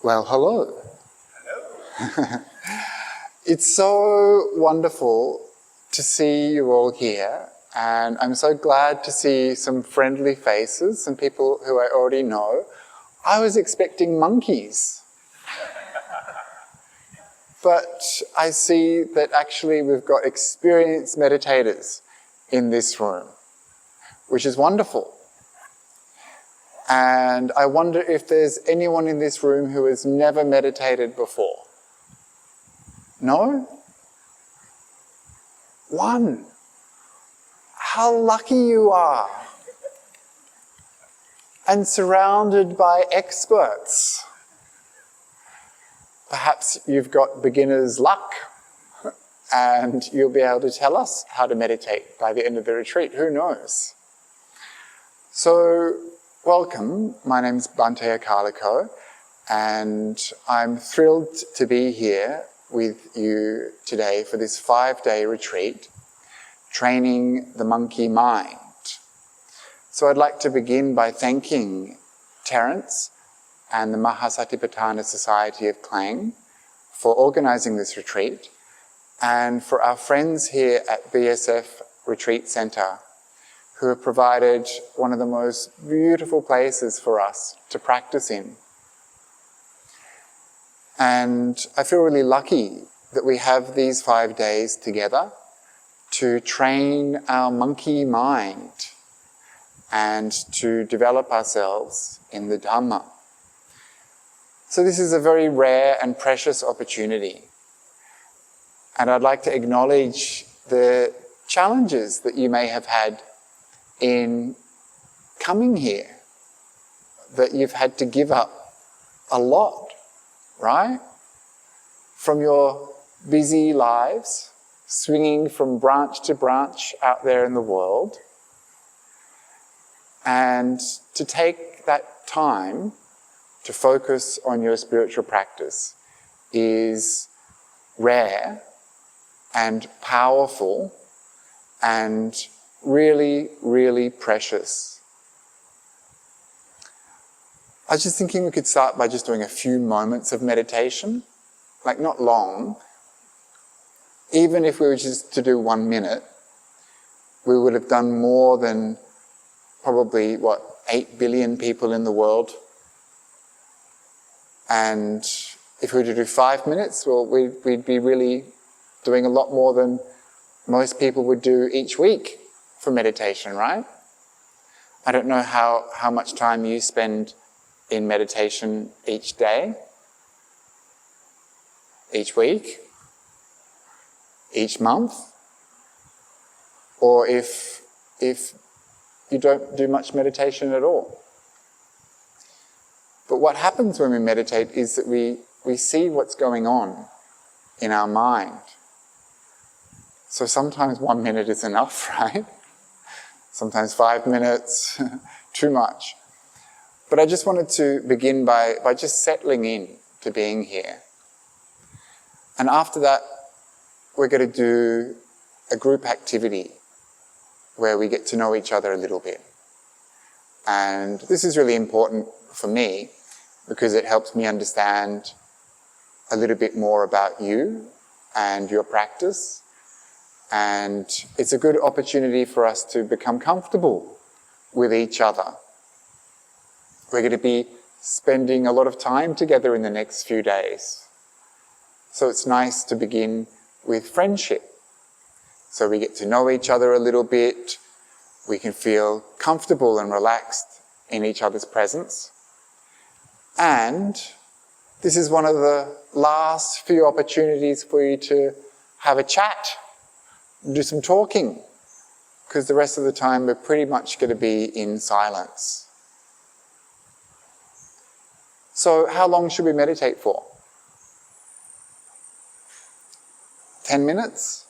Well, hello. Hello. It's so wonderful to see you all here, and I'm so glad to see some friendly faces, some people who I already know. I was expecting monkeys. But I see that actually we've got experienced meditators in this room, which is wonderful. And I wonder if there's anyone in this room who has never meditated before. No? One. How lucky you are. And surrounded by experts. Perhaps you've got beginner's luck and you'll be able to tell us how to meditate by the end of the retreat. Who knows? So, welcome. My name's Bhante Akaliko, and I'm thrilled to be here with you today for this 5-day retreat, Training the Monkey Mind. So I'd like to begin by thanking Terrence and the Maha Satipatthana Society of Klang for organising this retreat, and for our friends here at BSF Retreat Centre who have provided one of the most beautiful places for us to practice in. And I feel really lucky that we have these 5 days together to train our monkey mind and to develop ourselves in the Dhamma. So this is a very rare and precious opportunity. And I'd like to acknowledge the challenges that you may have had in coming here, that you've had to give up a lot, right? From your busy lives, swinging from branch to branch out there in the world, and to take that time to focus on your spiritual practice is rare and powerful and really, really precious. I was just thinking we could start by just doing a few moments of meditation, like not long. Even if we were just to do 1 minute, we would have done more than probably, 8 billion people in the world. And if we were to do 5 minutes, well, we'd be really doing a lot more than most people would do each week for meditation, right? I don't know how much time you spend in meditation each day, each week, each month, or if you don't do much meditation at all. But what happens when we meditate is that we see what's going on in our mind. So sometimes 1 minute is enough, right? Sometimes 5 minutes, too much. But I just wanted to begin by just settling in to being here. And after that, we're going to do a group activity where we get to know each other a little bit. And this is really important for me because it helps me understand a little bit more about you and your practice. And it's a good opportunity for us to become comfortable with each other. We're going to be spending a lot of time together in the next few days. So it's nice to begin with friendship. So we get to know each other a little bit. We can feel comfortable and relaxed in each other's presence. And this is one of the last few opportunities for you to have a chat, do some talking, because the rest of the time we're pretty much going to be in silence. So how long should we meditate for? 10 minutes?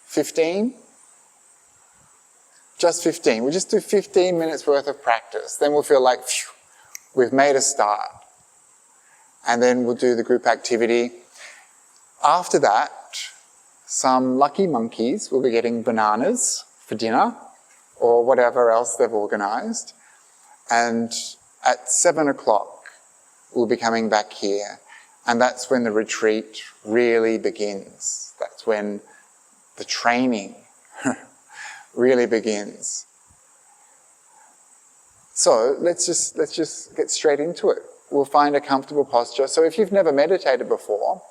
15? Just 15. We'll just do 15 minutes worth of practice. Then we'll feel like, phew, we've made a start. And then we'll do the group activity. After that, some lucky monkeys will be getting bananas for dinner or whatever else they've organised. And at 7 o'clock, we'll be coming back here. And that's when the retreat really begins. That's when the training really begins. So let's just get straight into it. We'll find a comfortable posture. So if you've never meditated before,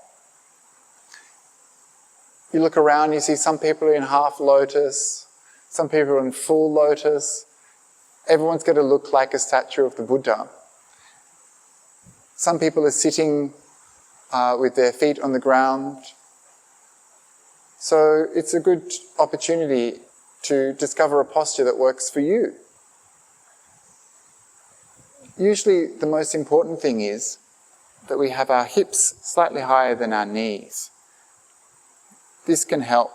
you look around, you see some people are in half lotus, some people are in full lotus. Everyone's going to look like a statue of the Buddha. Some people are sitting with their feet on the ground. So it's a good opportunity to discover a posture that works for you. Usually the most important thing is that we have our hips slightly higher than our knees. This can help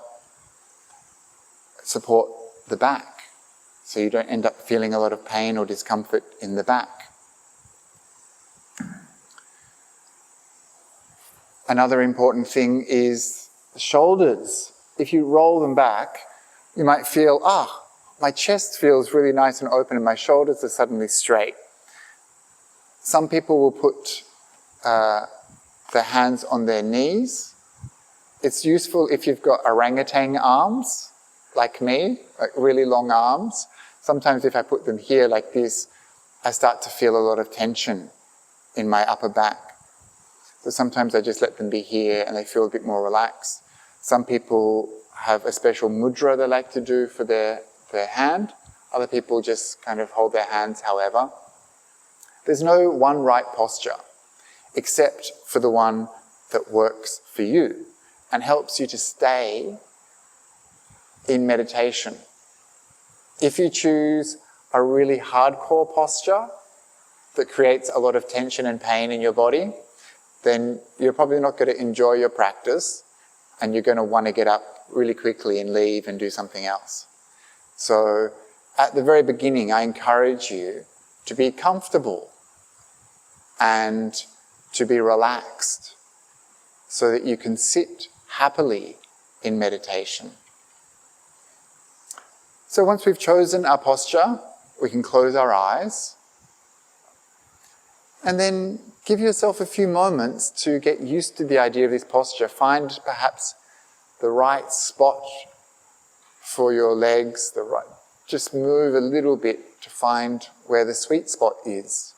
support the back, so you don't end up feeling a lot of pain or discomfort in the back. Another important thing is the shoulders. If you roll them back, you might feel, my chest feels really nice and open and my shoulders are suddenly straight. Some people will put their hands on their knees. It's useful if you've got orangutan arms, like me, like really long arms. Sometimes if I put them here like this, I start to feel a lot of tension in my upper back. So sometimes I just let them be here and they feel a bit more relaxed. Some people have a special mudra they like to do for their hand. Other people just kind of hold their hands however. There's no one right posture, except for the one that works for you and helps you to stay in meditation. If you choose a really hardcore posture that creates a lot of tension and pain in your body, then you're probably not going to enjoy your practice and you're going to want to get up really quickly and leave and do something else. So at the very beginning, I encourage you to be comfortable and to be relaxed so that you can sit happily in meditation. So once we've chosen our posture, we can close our eyes and then give yourself a few moments to get used to the idea of this posture. Find perhaps the right spot for your legs, just move a little bit to find where the sweet spot is.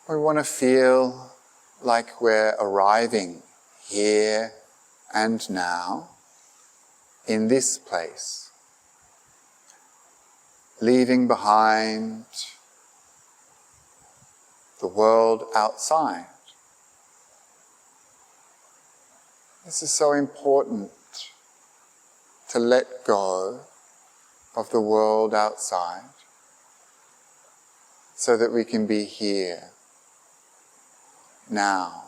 We want to feel like we're arriving here and now in this place, leaving behind the world outside. This is so important, to let go of the world outside so that we can be here now.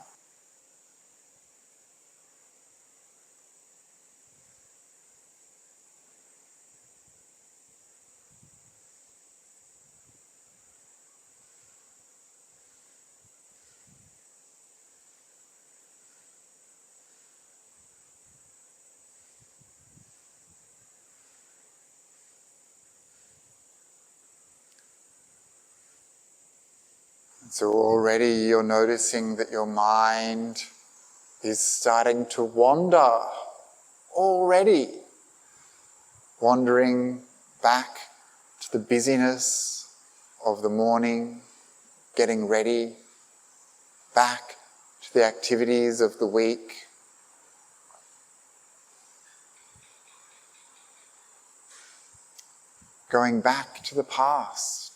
So already you're noticing that your mind is starting to wander already, wandering back to the busyness of the morning, getting ready, back to the activities of the week. Going back to the past.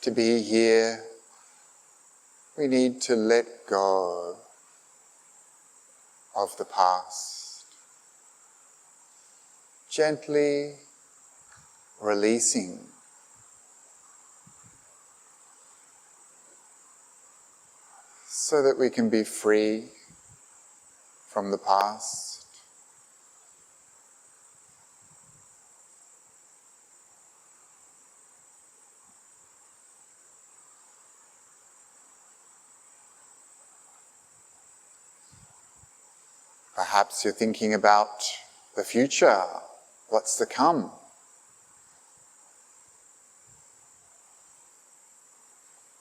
To be here, we need to let go of the past. gently releasing so that we can be free from the past, perhaps you're thinking about the future, what's to come.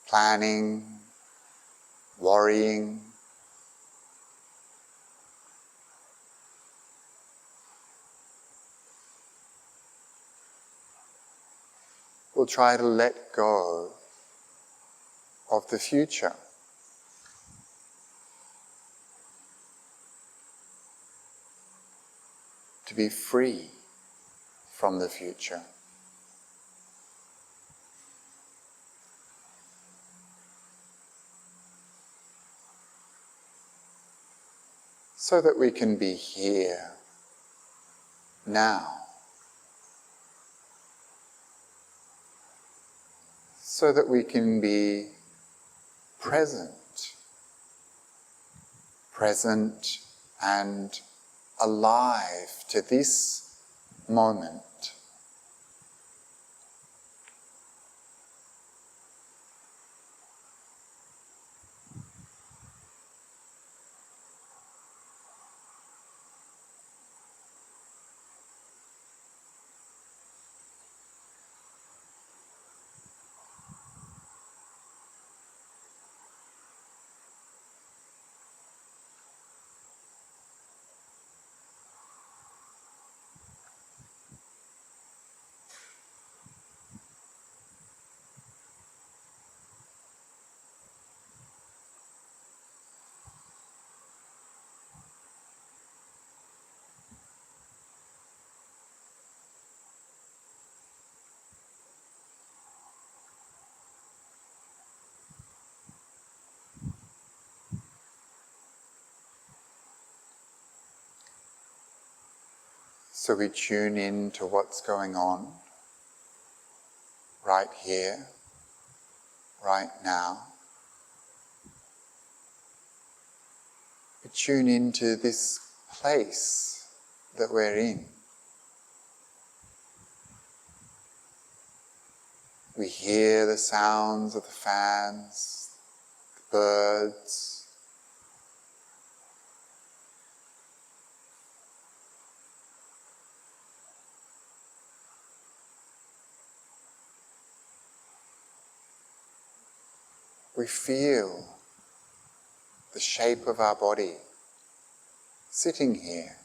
Planning, worrying. We'll try to let go of the future. To be free from the future. So that we can be here, now. So that we can be present and alive to this moment. So we tune in to what's going on right here, right now. We tune into this place that we're in. We hear the sounds of the fans, the birds. We feel the shape of our body sitting here.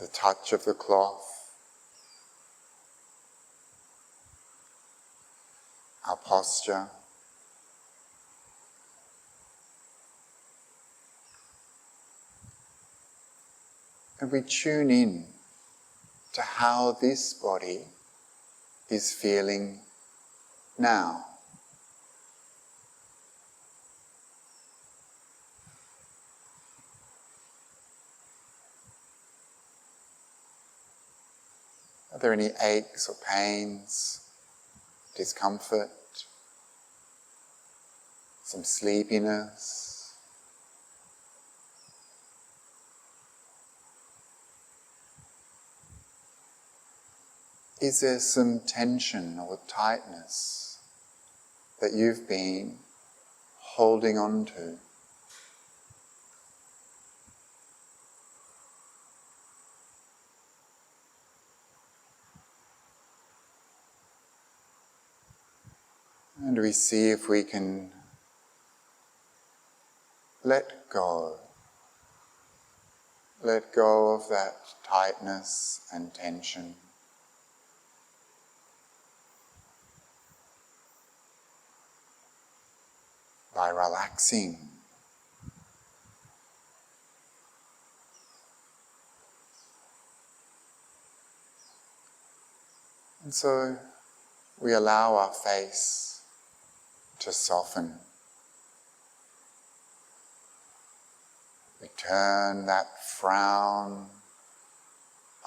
The touch of the cloth, our posture. And we tune in to how this body is feeling now. Are there any aches or pains, discomfort, some sleepiness? Is there some tension or tightness that you've been holding on to? And we see if we can let go of that tightness and tension. By relaxing. And so we allow our face to soften. We turn that frown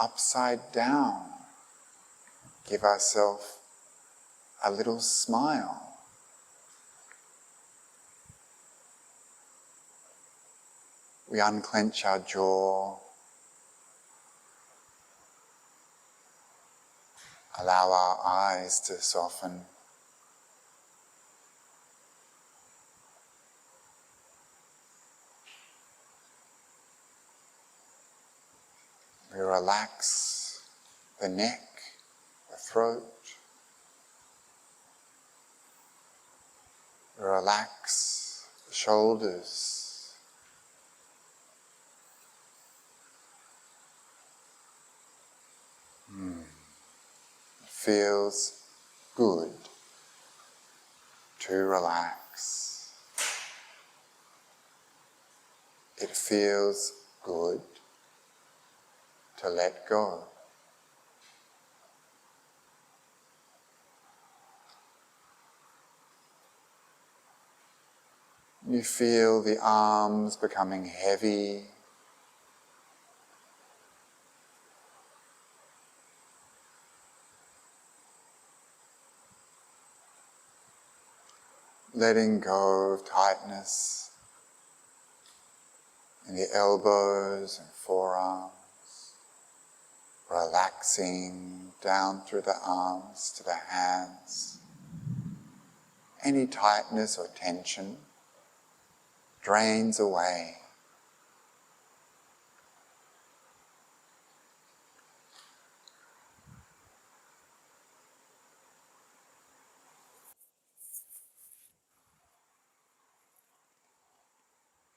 upside down. Give ourselves a little smile. We unclench our jaw. Allow our eyes to soften. We relax the neck, the throat. We relax the shoulders. It feels good to relax. It feels good to let go. You feel the arms becoming heavy. Letting go of tightness in the elbows and forearms. Relaxing down through the arms to the hands. Any tightness or tension drains away.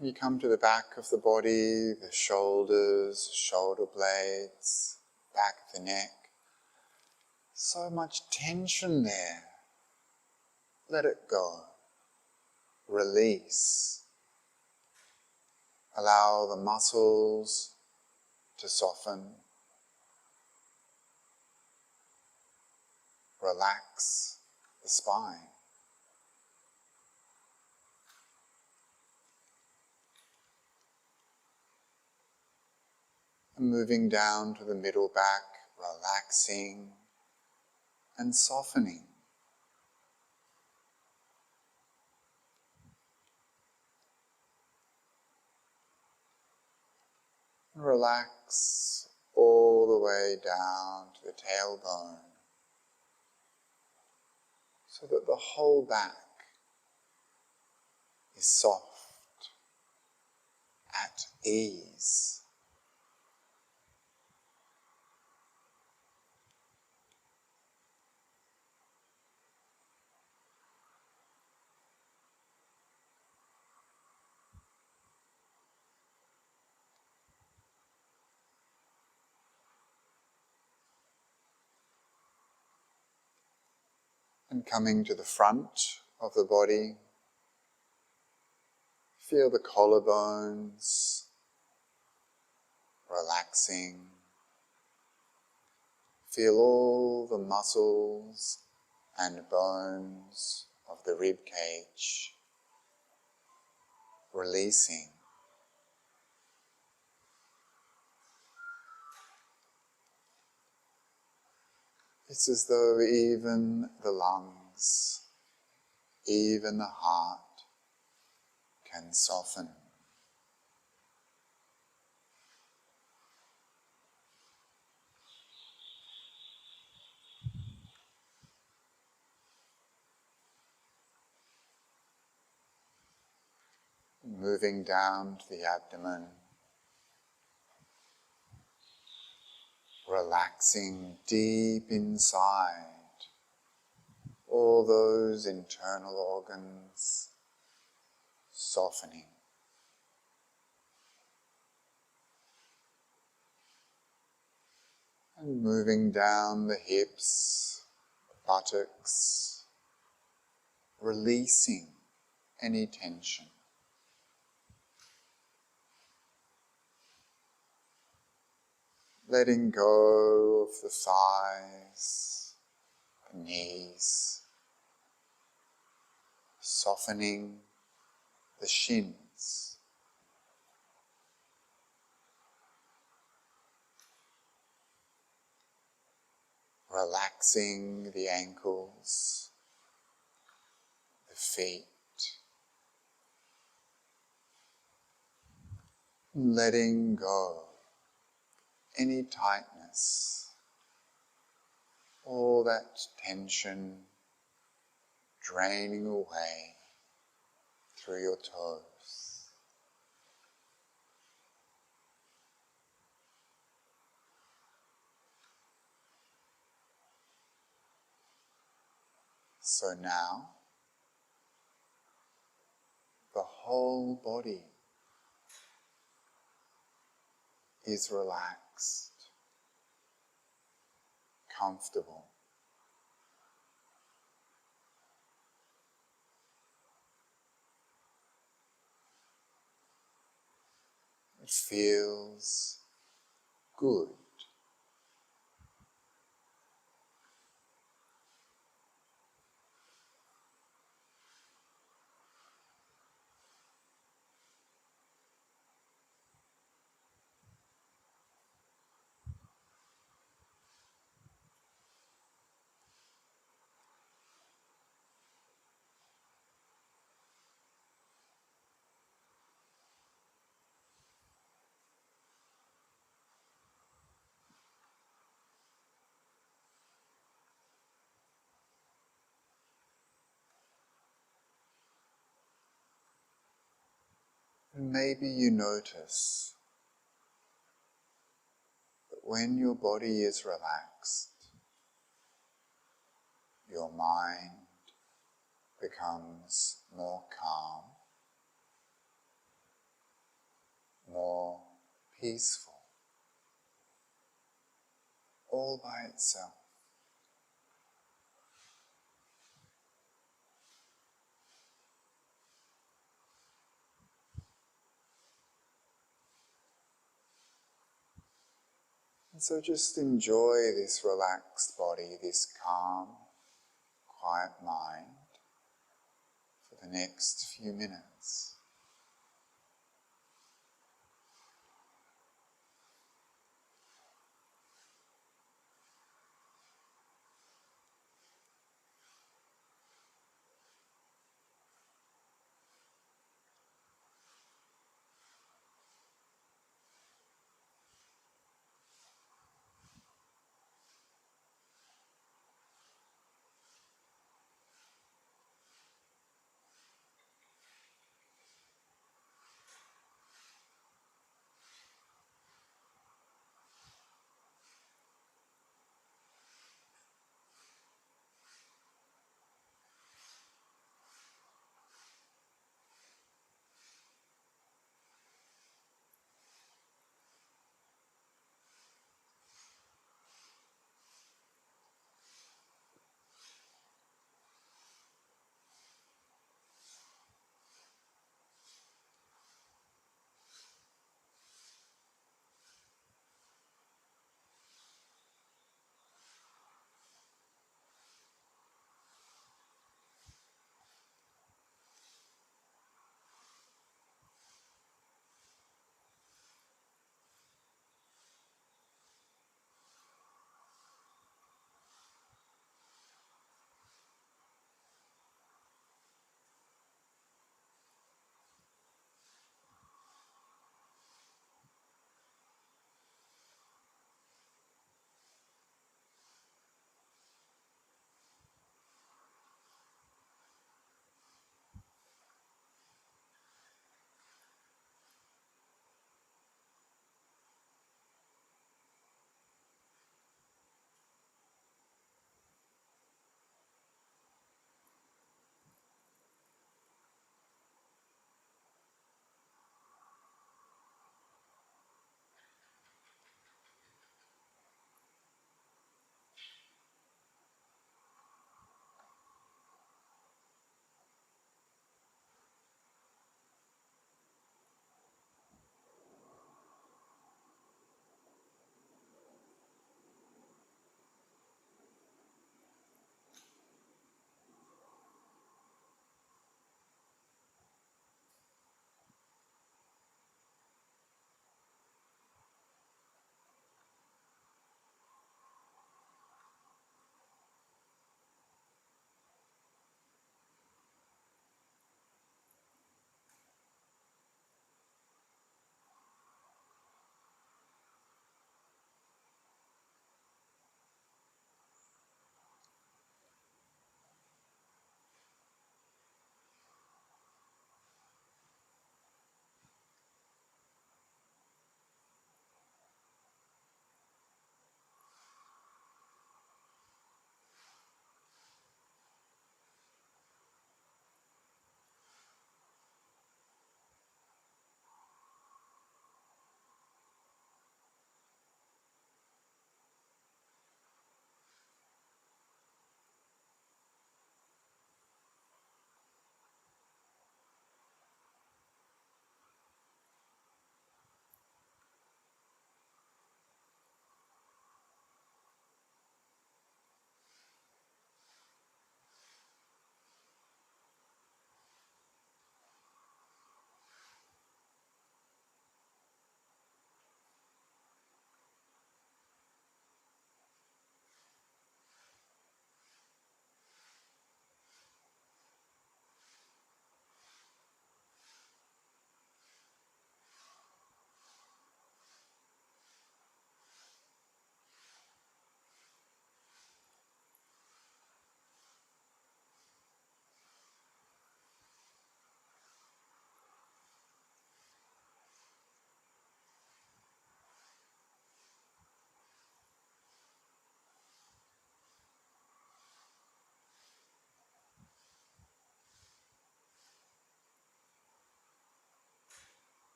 You come to the back of the body, the shoulders, shoulder blades, back of the neck. So much tension there. Let it go. Release. Allow the muscles to soften. Relax the spine. And moving down to the middle back, relaxing and softening. Relax all the way down to the tailbone so that the whole back is soft, at ease. And coming to the front of the body, feel the collarbones relaxing. Feel all the muscles and bones of the rib cage releasing. It's as though even the lungs, even the heart can soften. Moving down to the abdomen, relaxing deep inside all those internal organs, softening. And moving down the hips, buttocks, releasing any tension. Letting go of the thighs, knees, softening the shins, relaxing the ankles, the feet, letting go any tightness, all that tension draining away through your toes. So now, the whole body is relaxed, comfortable. It feels good. And maybe you notice that when your body is relaxed, your mind becomes more calm, more peaceful, all by itself. And so just enjoy this relaxed body, this calm, quiet mind for the next few minutes.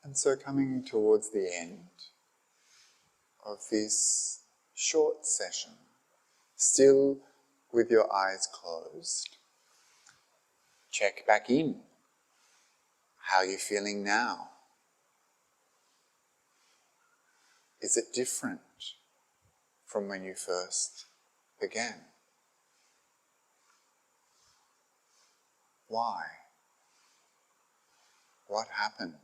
And so coming towards the end of this short session, still with your eyes closed, check back in. How are you feeling now? Is it different from when you first began? Why? What happened?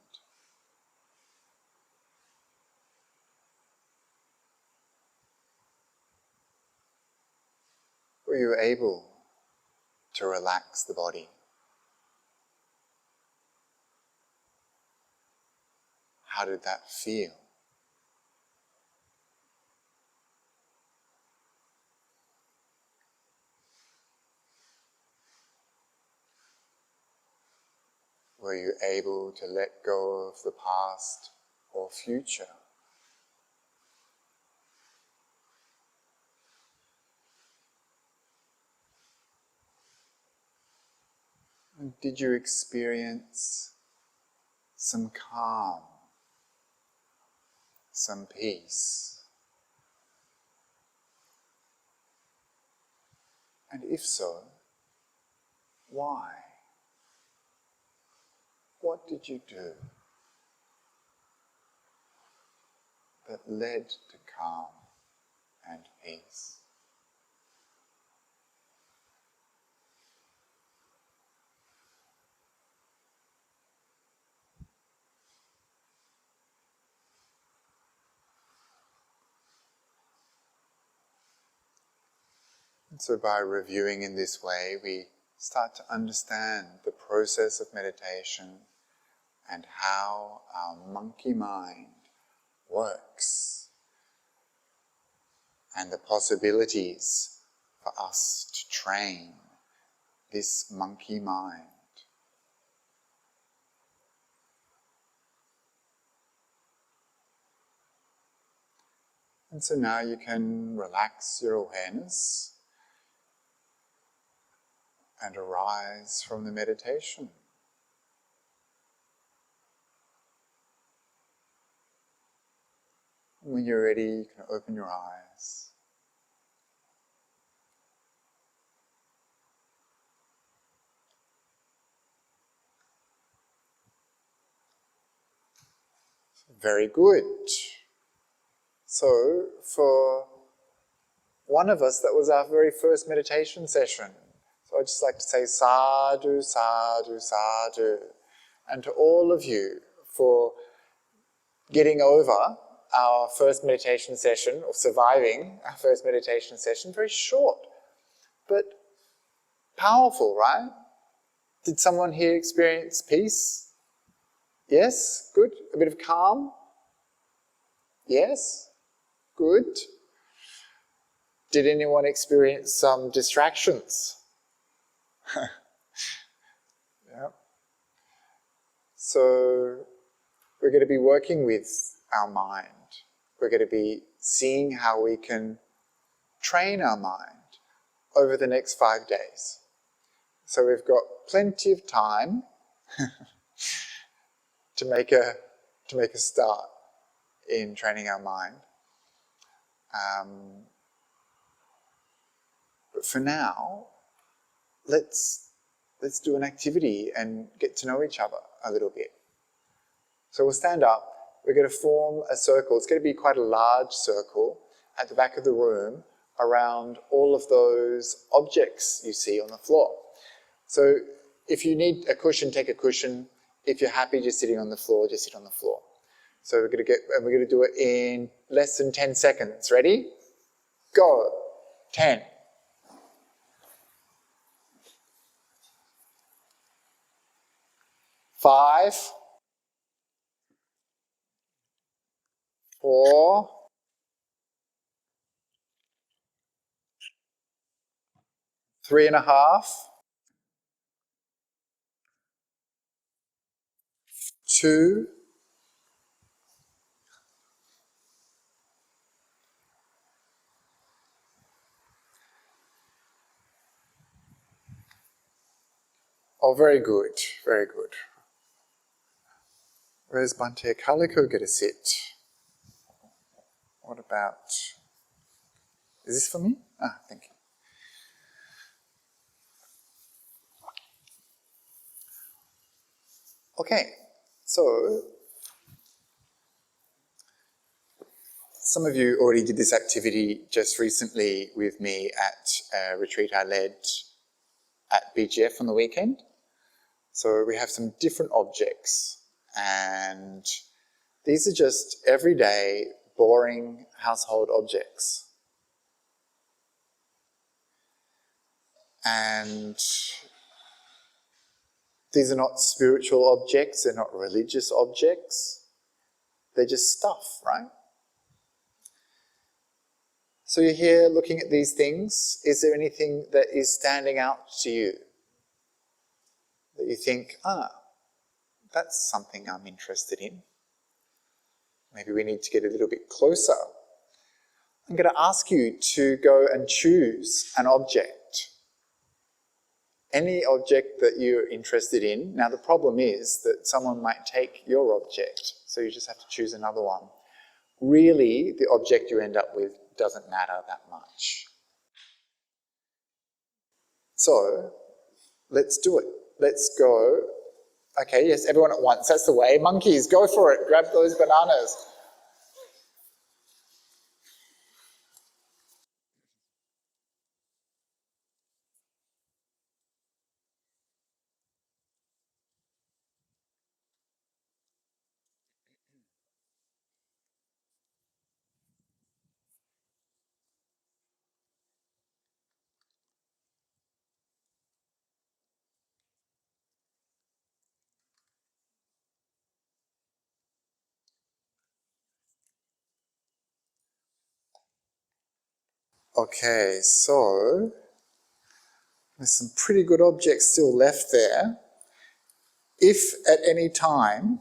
Were you able to relax the body? How did that feel? Were you able to let go of the past or future? And did you experience some calm, some peace? And if so, why? What did you do that led to calm and peace? And so by reviewing in this way, we start to understand the process of meditation and how our monkey mind works and the possibilities for us to train this monkey mind. And so now you can relax your awareness and arise from the meditation. When you're ready, you can open your eyes. Very good. So, for one of us, that was our very first meditation session. So I'd just like to say sadhu, sadhu, sadhu. And to all of you for getting over our first meditation session, or surviving our first meditation session, very short, but powerful, right? Did someone here experience peace? Yes? Good? A bit of calm? Yes? Good? Did anyone experience some distractions? Yeah. So we're going to be working with our mind. We're going to be seeing how we can train our mind over the next 5 days. So we've got plenty of time to make a start in training our mind. But for now, let's do an activity and get to know each other a little bit. So we'll stand up. We're going to form a circle. It's going to be quite a large circle at the back of the room around all of those objects you see on the floor. So if you need a cushion, take a cushion. If you're happy just sitting on the floor, just sit on the floor. So we're going to do it in less than 10 seconds. Ready? Go. 10. 5. 4. 3.5. 2. 'Oh, very good, very good. Where's Bhante Akaliko going to sit? What about... Is this for me? Ah, thank you. Okay, so some of you already did this activity just recently with me at a retreat I led at BGF on the weekend. So we have some different objects, and these are just everyday, boring household objects. And these are not spiritual objects, they're not religious objects, they're just stuff, right? So you're here looking at these things. Is there anything that is standing out to you? That you think, that's something I'm interested in. Maybe we need to get a little bit closer. I'm going to ask you to go and choose an object. Any object that you're interested in. Now the problem is that someone might take your object, so you just have to choose another one. Really, the object you end up with doesn't matter that much. So, let's do it. Let's go. Okay, yes, everyone at once. That's the way. Monkeys, go for it. Grab those bananas. Okay, so there's some pretty good objects still left there. If at any time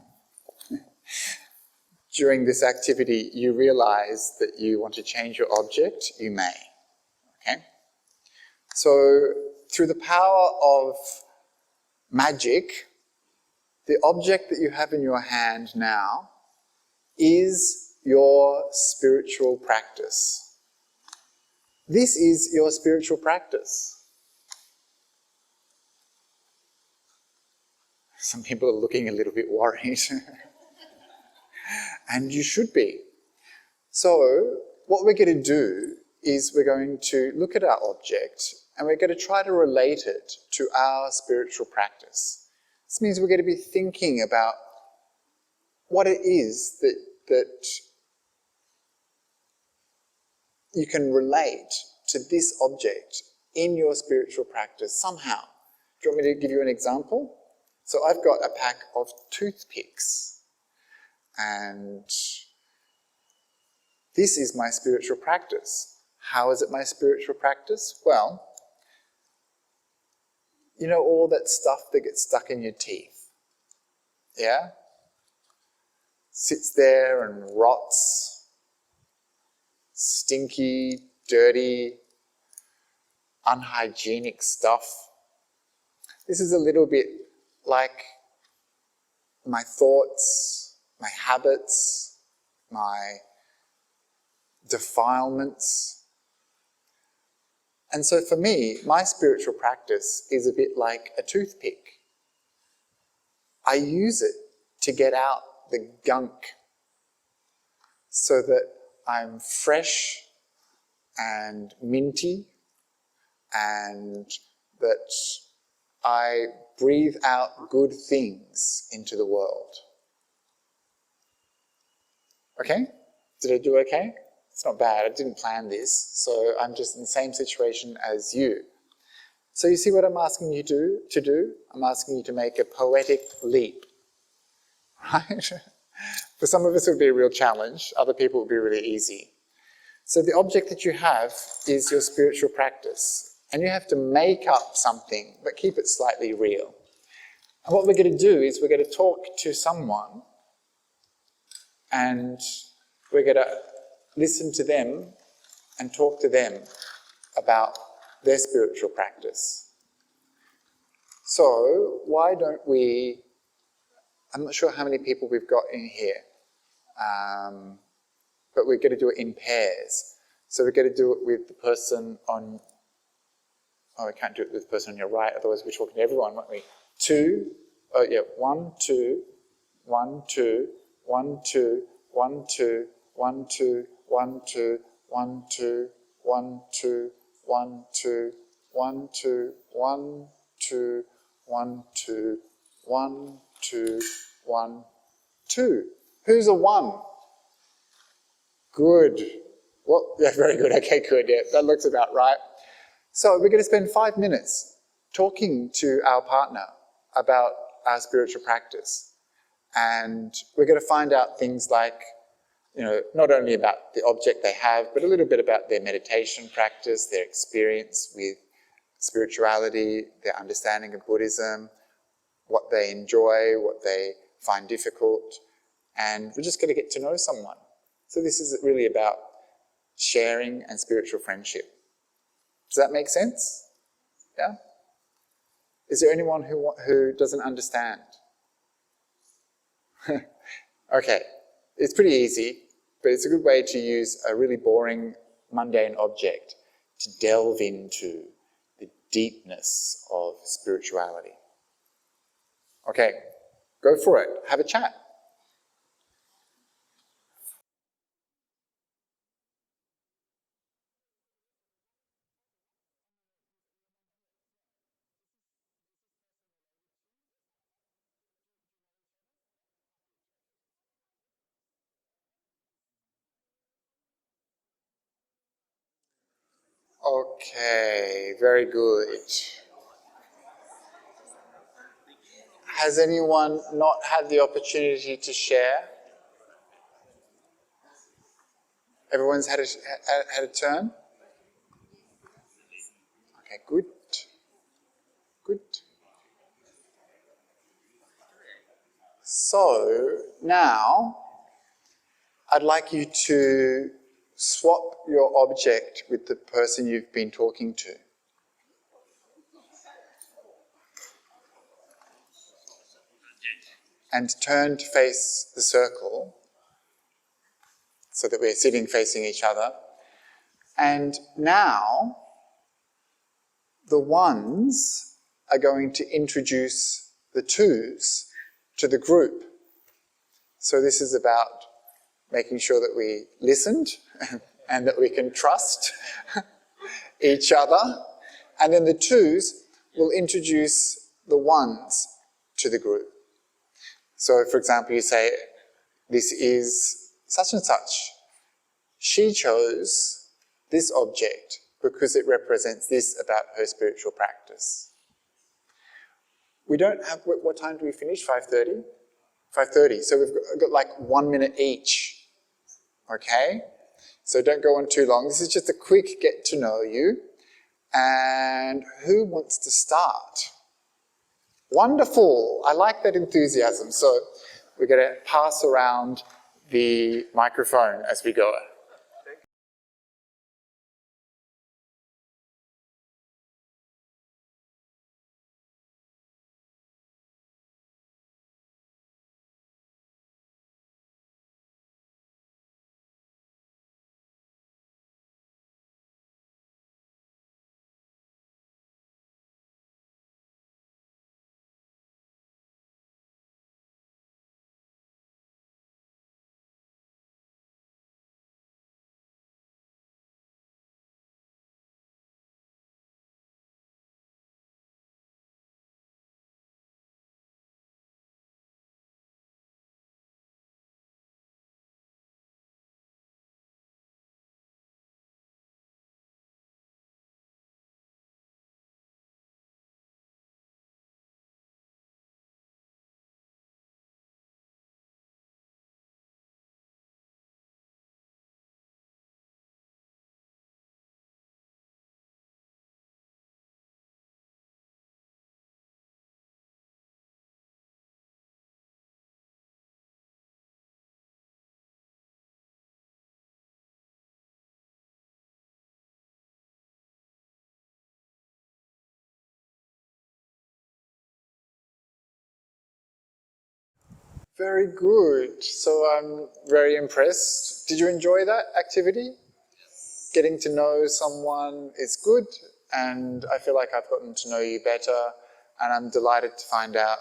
during this activity you realize that you want to change your object, you may. Okay? So through the power of magic, the object that you have in your hand now is your spiritual practice. This is your spiritual practice. Some people are looking a little bit worried. And you should be. So what we're going to do is we're going to look at our object and we're going to try to relate it to our spiritual practice. This means we're going to be thinking about what it is that you can relate to this object in your spiritual practice somehow. Do you want me to give you an example? So I've got a pack of toothpicks, and this is my spiritual practice. How is it my spiritual practice? Well, you know all that stuff that gets stuck in your teeth? Yeah? Sits there and rots. Stinky, dirty, unhygienic stuff. This is a little bit like my thoughts, my habits, my defilements. And so for me, my spiritual practice is a bit like a toothpick. I use it to get out the gunk so that I'm fresh and minty, and that I breathe out good things into the world. Okay? Did I do okay? It's not bad. I didn't plan this, so I'm just in the same situation as you. So you see what I'm asking you to do? I'm asking you to make a poetic leap. Right? For some of us it would be a real challenge. Other people it would be really easy. So the object that you have is your spiritual practice. And you have to make up something, but keep it slightly real. And what we're going to do is we're going to talk to someone and we're going to listen to them and talk to them about their spiritual practice. So why don't we I'm not sure how many people we've got in here, but we're going to do it in pairs. So we're going to do it with the person on, we can't do it with the person on your right, otherwise we're talking to everyone, won't we? 2, 1, 2, 1, 2, 1, 2, 1, 2, 1, 2, 1, 2, 1, 2, 1, 2, 1, 2, 1, 2, 1, 2, 1, 2, 1, 2, 1, 2. Who's a 1? Good. Well, yeah, very good. Okay, good. Yeah, that looks about right. So we're going to spend 5 minutes talking to our partner about our spiritual practice. And we're going to find out things like, not only about the object they have, but a little bit about their meditation practice, their experience with spirituality, their understanding of Buddhism, what they enjoy, what they find difficult. And we're just going to get to know someone. So this is really about sharing and spiritual friendship. Does that make sense? Yeah? Is there anyone who doesn't understand? Okay, it's pretty easy, but it's a good way to use a really boring, mundane object to delve into the deepness of spirituality. Okay, go for it. Have a chat. Okay, very good. Has anyone not had the opportunity to share? Everyone's had a turn? Okay, good. Good. So now I'd like you to swap your object with the person you've been talking to. And turn to face the circle so that we're sitting facing each other. And now the ones are going to introduce the twos to the group. So this is about making sure that we listened and that we can trust each other. And then the twos will introduce the ones to the group. So, for example, you say, this is such and such. She chose this object because it represents this about her spiritual practice. We don't have, what time do we finish? 5:30? 5:30. So we've got like 1 minute each. Okay? So don't go on too long. This is just a quick get to know you. And who wants to start? Wonderful. I like that enthusiasm. So we're going to pass around the microphone as we go. Very good. So I'm very impressed. Did you enjoy that activity? Getting to know someone is good, and I feel like I've gotten to know you better, and I'm delighted to find out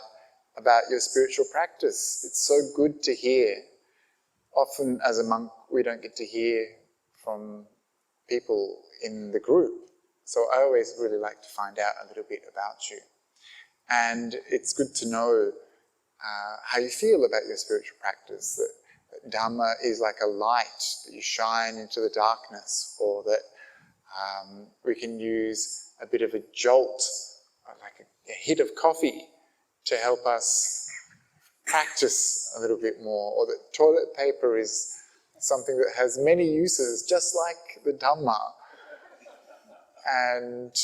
about your spiritual practice. It's so good to hear. Often as a monk, we don't get to hear from people in the group. So I always really like to find out a little bit about you. And it's good to know how you feel about your spiritual practice, that Dhamma is like a light that you shine into the darkness, or that we can use a bit of a jolt, like a hit of coffee, to help us practice a little bit more, or that toilet paper is something that has many uses, just like the Dhamma. And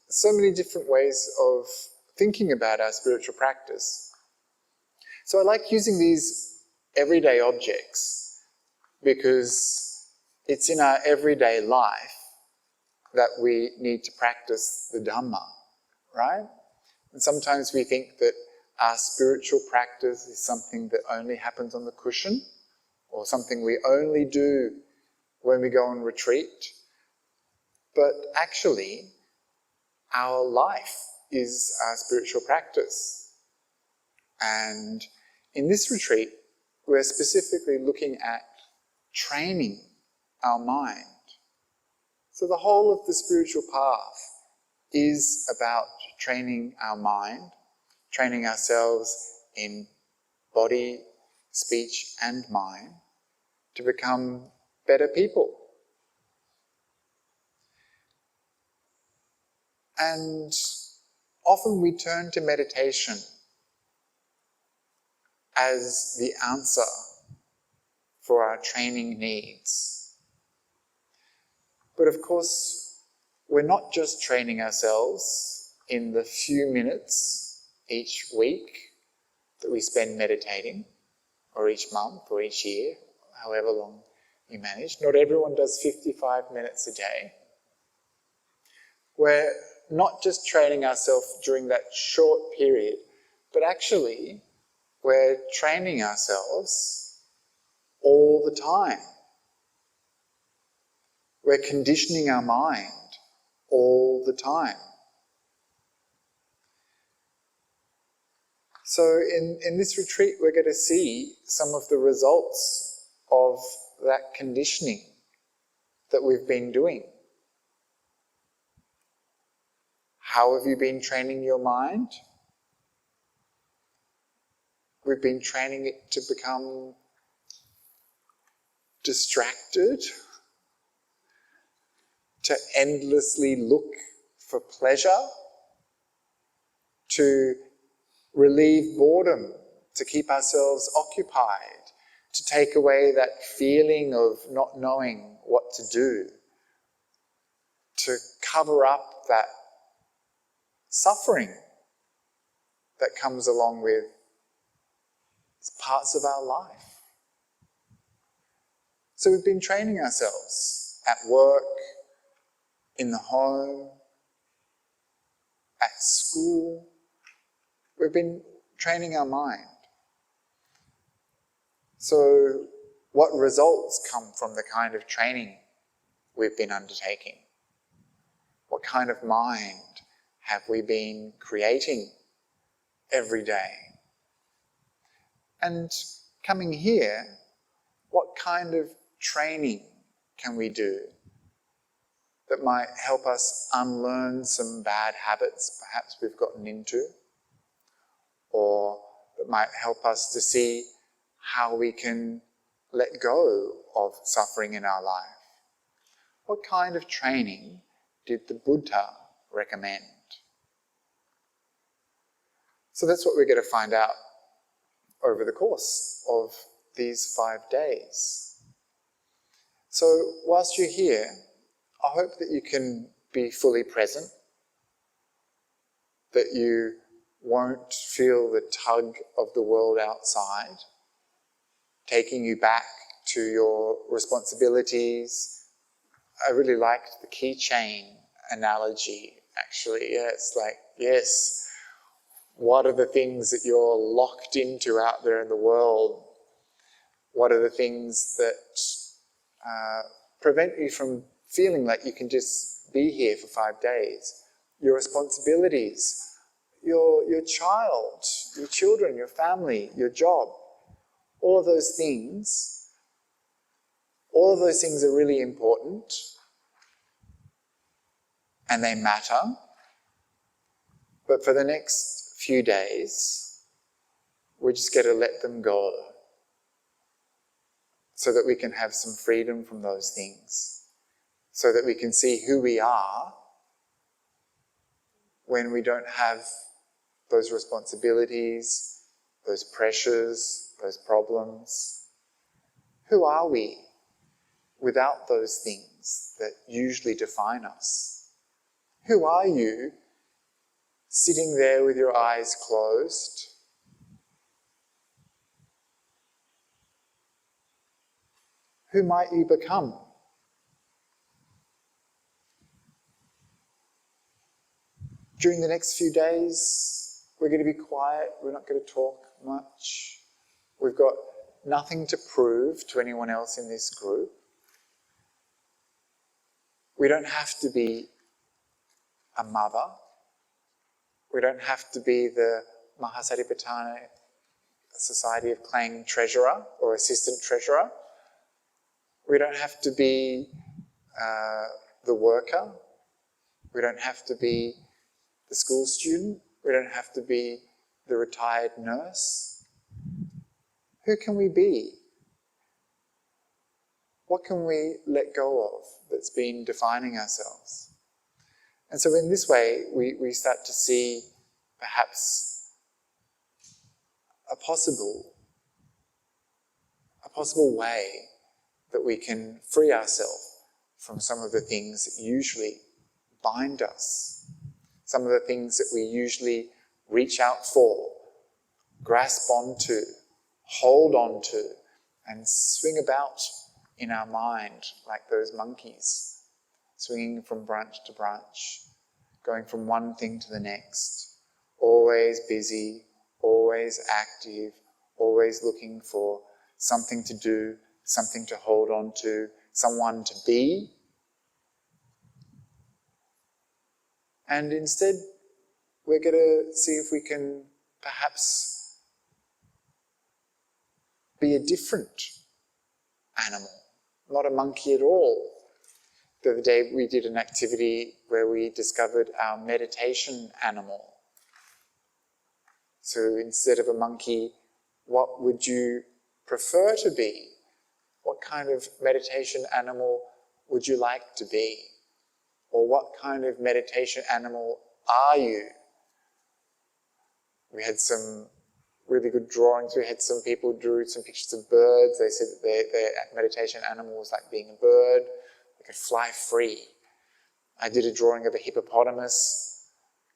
so many different ways of thinking about our spiritual practice. So I like using these everyday objects because it's in our everyday life that we need to practice the Dhamma, right? And sometimes we think that our spiritual practice is something that only happens on the cushion, or something we only do when we go on retreat. But actually, our life is our spiritual practice. And in this retreat, we're specifically looking at training our mind. So the whole of the spiritual path is about training our mind, training ourselves in body, speech, and mind to become better people. And often we turn to meditation as the answer for our training needs. But of course, we're not just training ourselves in the few minutes each week that we spend meditating, or each month, or each year, however long you manage. Not everyone does 55 minutes a day. We're not just training ourselves during that short period, but actually we're training ourselves all the time. We're conditioning our mind all the time. So in this retreat, we're going to see some of the results of that conditioning that we've been doing. How have you been training your mind? We've been training it to become distracted, to endlessly look for pleasure, to relieve boredom, to keep ourselves occupied, to take away that feeling of not knowing what to do, to cover up that suffering that comes along with parts of our life. So we've been training ourselves at work, in the home, at school. We've been training our mind. So what results come from the kind of training we've been undertaking? What kind of mind have we been creating every day? And coming here, what kind of training can we do that might help us unlearn some bad habits perhaps we've gotten into, or that might help us to see how we can let go of suffering in our life? What kind of training did the Buddha recommend? So that's what we're going to find out over the course of these 5 days. So whilst you're here, I hope that you can be fully present, that you won't feel the tug of the world outside taking you back to your responsibilities. I really liked the keychain analogy, actually. Yeah, it's like, yes, What are the things that you're locked into out there in the world? What are the things that prevent you from feeling like you can just be here for 5 days? Your responsibilities, your child, your children, your family, your job, all of those things are really important and they matter. But for the next few days, we're just going to let them go so that we can have some freedom from those things, so that we can see who we are when we don't have those responsibilities, those pressures, those problems. Who are we without those things that usually define us? Who are you sitting there with your eyes closed? Who might you become? During the next few days, we're going to be quiet. We're not going to talk much. We've got nothing to prove to anyone else in this group. We don't have to be a mother. We don't have to be the Maha Satipatthana Society of Klang treasurer or assistant treasurer. We don't have to be the worker. We don't have to be the school student. We don't have to be the retired nurse. Who can we be? What can we let go of that's been defining ourselves? And so in this way, we start to see perhaps a possible way that we can free ourselves from some of the things that usually bind us, some of the things that we usually reach out for, grasp onto, hold on to, and swing about in our mind like those monkeys, swinging from branch to branch, going from one thing to the next, always busy, always active, always looking for something to do, something to hold on to, someone to be. And instead, we're going to see if we can perhaps be a different animal, not a monkey at all. The other day we did an activity where we discovered our meditation animal. So instead of a monkey, what would you prefer to be? What kind of meditation animal would you like to be? Or what kind of meditation animal are you? We had some really good drawings. We had some people drew some pictures of birds. They said that their meditation animal was like being a bird. They could fly free. I did a drawing of a hippopotamus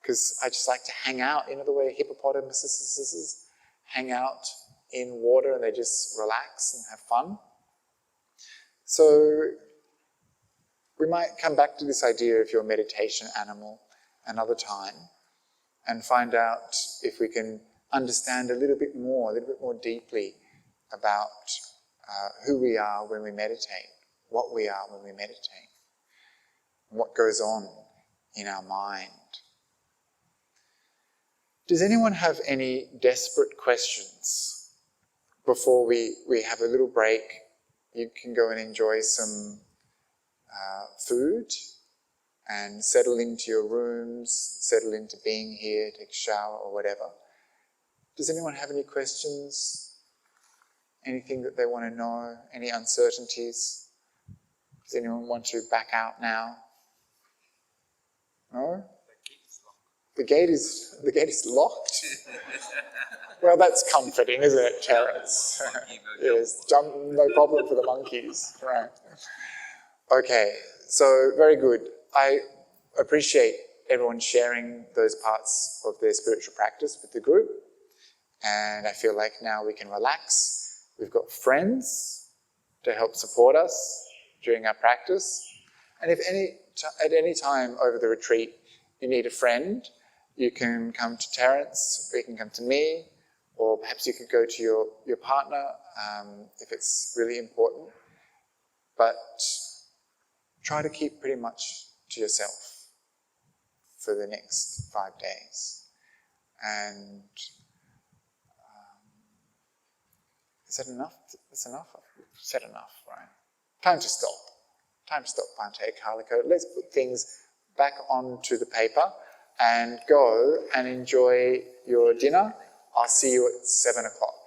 because I just like to hang out. You know the way hippopotamuses hang out in water and they just relax and have fun? So we might come back to this idea of your meditation animal another time and find out if we can understand a little bit more deeply about who we are when we meditate, what we are when we meditate, and what goes on in our mind. Does anyone have any desperate questions before we have a little break? You can go and enjoy some food and settle into your rooms, settle into being here, take a shower or whatever. Does anyone have any questions? Anything that they want to know? Any uncertainties? Does anyone want to back out now? No? The gate is locked? Well, that's comforting, isn't it, Terrence? Yes, no problem for the monkeys. Right. Okay, so very good. I appreciate everyone sharing those parts of their spiritual practice with the group. And I feel like now we can relax. We've got friends to help support us during our practice. And if at any time over the retreat you need a friend you can come to Terrence, or you can come to me, or perhaps you could go to your partner if it's really important. But try to keep pretty much to yourself for the next 5 days. And is that enough? That's enough? I've said enough, right? Time to stop. Time to stop, Bhante Akaliko. Let's put things back onto the paper and go and enjoy your dinner. I'll see you at 7 o'clock.